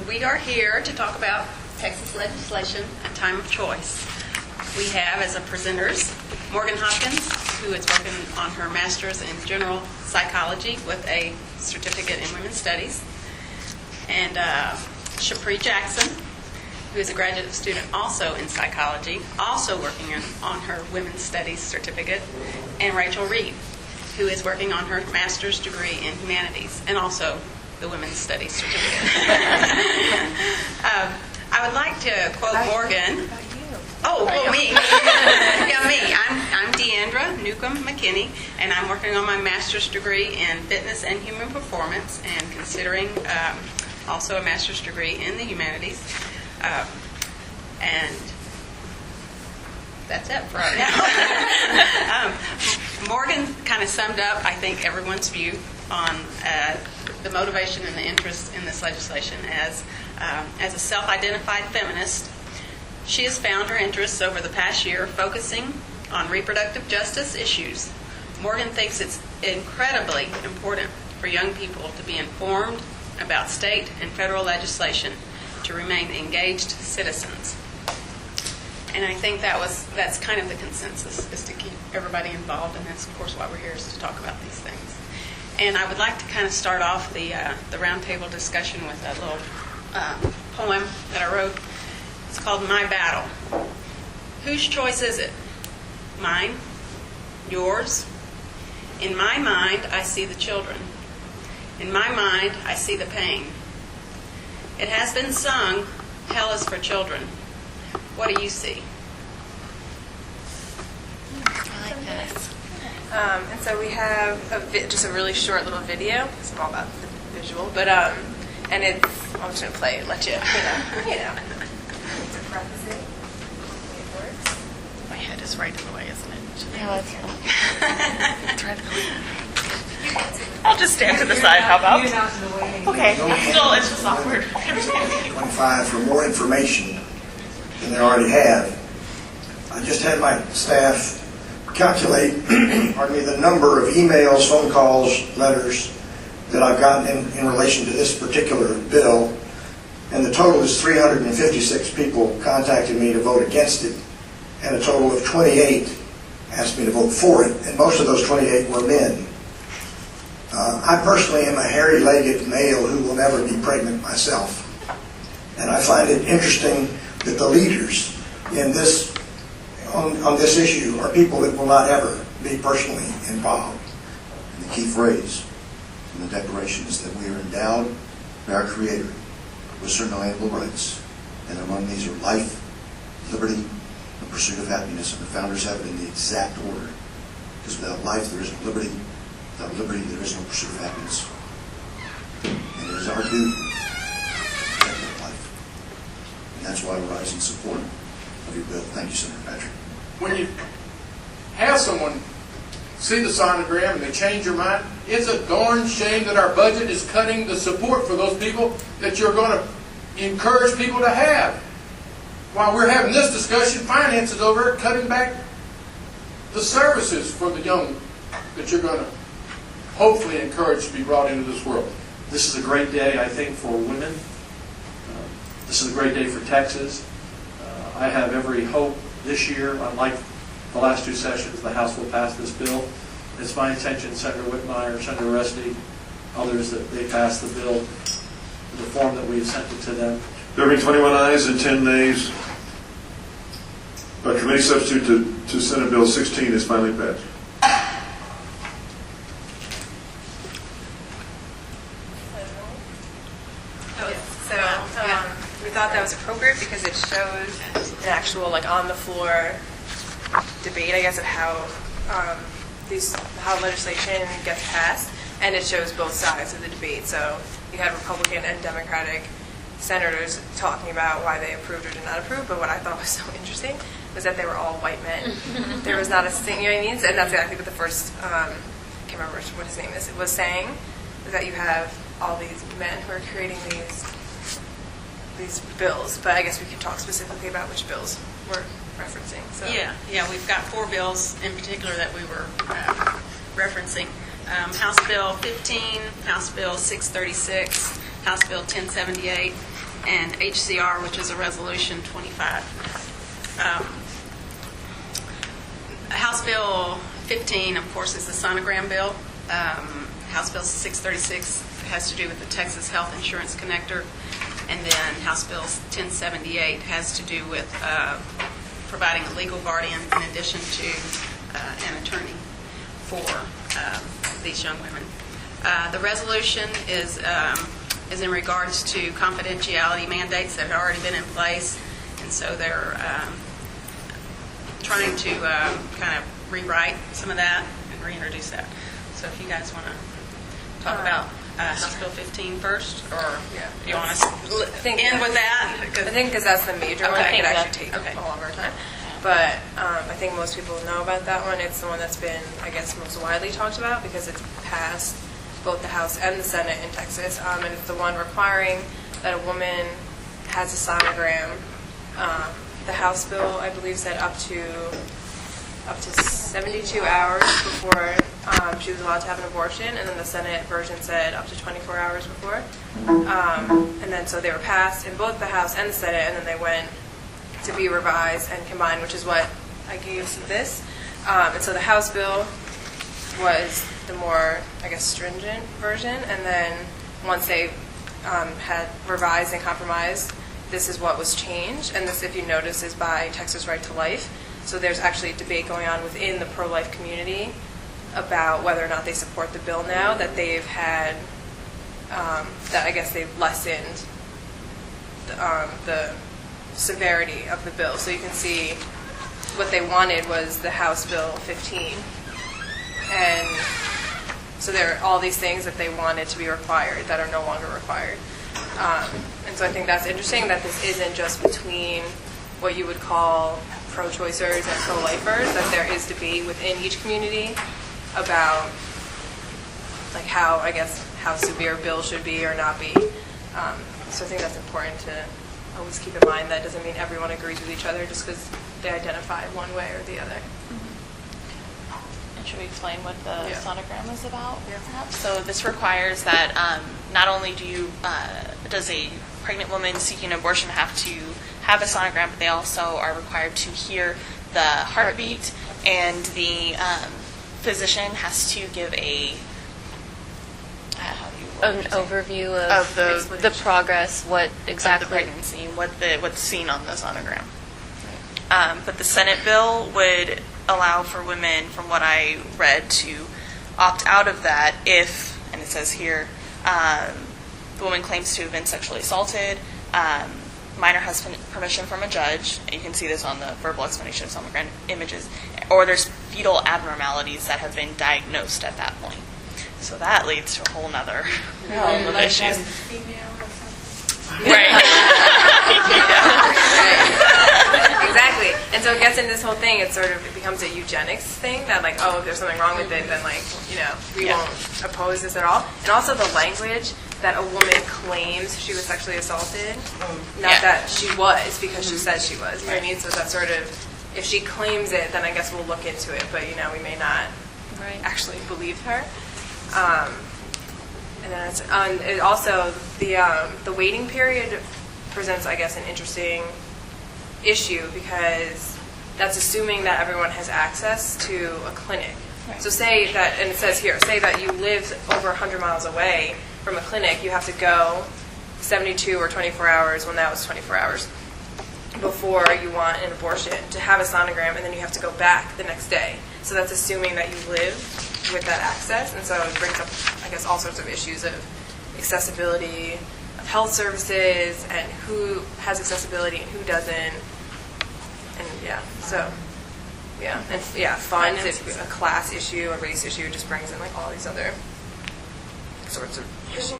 We are here to talk about Texas legislation, a time of choice. We have as a presenters Morgan Hopkins, who is working on her master's in general psychology with a certificate in women's studies, and Shapri Jackson, who is a graduate student also in psychology, also working on her women's studies certificate, and Rachel Reed, who is working on her master's degree in humanities and also the women's studies certificate. I would like to quote Morgan. Oh, well, me. Yeah, me. I'm Deandra Newcomb McKinney, and I'm working on my master's degree in fitness and human performance, and considering also a master's degree in the humanities. And that's it for right now. Morgan kind of summed up, I think, everyone's view on the motivation and the interest in this legislation. As a self-identified feminist, she has found her interests over the past year focusing on reproductive justice issues. Morgan thinks it's incredibly important for young people to be informed about state and federal legislation to remain engaged citizens. And I think that's kind of the consensus, is to keep everybody involved, and that's, of course, why we're here, is to talk about these things. And I would like to kind of start off the roundtable discussion with a little poem that I wrote. It's called My Battle. Whose choice is it? Mine? Yours? In my mind, I see the children. In my mind, I see the pain. It has been sung, hell is for children. What do you see? I like this. And so we have just a really short little video. It's all about the visual, but and it's I'm just gonna play it, let you know. To preface it, it works. My head is right in the way, isn't it? No, it's not. It's right in the way. I'll just stand to the side. How about? Okay. Still, it's just awkward. 25 for more information than they already have. I just had my staff calculate the number of emails, phone calls, letters that I've gotten in relation to this particular bill, and the total is 356 people contacted me to vote against it, and a total of 28 asked me to vote for it, and most of those 28 were men. I personally am a hairy-legged male who will never be pregnant myself, and I find it interesting that the leaders in this on this issue are people that will not ever be personally involved. And the key phrase in the Declaration is that we are endowed by our Creator with certain inalienable rights, and among these are life, liberty, and pursuit of happiness, and the founders have it in the exact order. Because without life there is no liberty, without liberty there is no pursuit of happiness. And it is our duty to protect that life. And that's why I rise in support of your bill. Thank you, Senator Patrick. When you have someone see the sonogram and they change your mind, it's a darn shame that our budget is cutting the support for those people that you're going to encourage people to have. While we're having this discussion, finance is over cutting back the services for the young that you're going to hopefully encourage to be brought into this world. This is a great day, I think, for women. This is a great day for Texas. I have every hope this year, unlike the last two sessions, the House will pass this bill. It's my intention, Senator Whitmire, Senator Rusty, others, that they pass the bill in the form that we have sent it to them. There being 21 ayes and 10 nays, a committee substitute to Senate Bill 16 is finally passed. We thought that was appropriate because it shows an actual, on the floor debate, I guess, of how legislation gets passed, and it shows both sides of the debate. So you had Republican and Democratic senators talking about why they approved or did not approve. But what I thought was so interesting was that they were all white men. There was not a single, you know what I mean? And that's exactly what the first, I can't remember what his name is, was saying, is that you have all these men who are creating these bills, but I guess we could talk specifically about which bills we're referencing. So. Yeah, we've got four bills in particular that we were referencing. House Bill 15, House Bill 636, House Bill 1078, and HCR, which is a Resolution 25. House Bill 15, of course, is the sonogram bill. House Bill 636 has to do with the Texas Health Insurance Connector. And then House Bill 1078 has to do with providing a legal guardian in addition to an attorney for these young women. The resolution is in regards to confidentiality mandates that have already been in place, and so they're trying to kind of rewrite some of that and reintroduce that. So if you guys want to talk about House Bill 15 first, or do you want us to end with that? I think because that's the major one, it could actually take Okay. a longer time. But I think most people know about that one. It's the one that's been, I guess, most widely talked about because it's passed both the House and the Senate in Texas. And it's the one requiring that a woman has a sonogram. The House bill, I believe, said up to 72 hours before she was allowed to have an abortion, and then the Senate version said up to 24 hours before. And then so they were passed in both the House and the Senate, and then they went to be revised and combined, which is what I gave this. And so the House bill was the more, I guess, stringent version, and then once they had revised and compromised, this is what was changed, and this, if you notice, is by Texas Right to Life. So there's actually a debate going on within the pro-life community about whether or not they support the bill now that they've had, that I guess they've lessened the severity of the bill. So you can see what they wanted was the House Bill 15. And so there are all these things that they wanted to be required that are no longer required. And so I think that's interesting that this isn't just between what you would call pro-choicers and pro-lifers, that there is debate within each community about like how severe bills should be or not be. So I think that's important to always keep in mind. That doesn't mean everyone agrees with each other just because they identify one way or the other. And should we explain what the sonogram is about? Yeah. Perhaps? So this requires that not only does a pregnant woman seeking an abortion have to have a sonogram, but they also are required to hear the heartbeat, and the physician has to give an overview of the progress, what exactly of the pregnancy, what's seen on the sonogram. But the Senate bill would allow for women, from what I read, to opt out of that if, and it says here, the woman claims to have been sexually assaulted, minor has permission from a judge, and you can see this on the verbal explanation of sonogram images, or there's fetal abnormalities that have been diagnosed at that point. So that leads to a whole nother realm of issues. Right. Exactly. And so it gets into this whole thing, it becomes a eugenics thing that like, oh, if there's something wrong with it, then like, we won't oppose this at all. And also the language that a woman claims she was sexually assaulted, not that she was because she says she was. You know what I mean? So that sort of, if she claims it, then I guess we'll look into it, but we may not actually believe her. And then it also the waiting period presents, I guess, an interesting issue because that's assuming that everyone has access to a clinic. Right. So say that, and it says here, say that you live over 100 miles away from a clinic, you have to go 72 or 24 hours, when that was 24 hours, before you want an abortion to have a sonogram, and then you have to go back the next day. So that's assuming that you live with that access, and so it brings up, I guess, all sorts of issues of accessibility of health services and who has accessibility and who doesn't, and funds, it's a class issue, a race issue, it just brings in like all these other sorts of issues.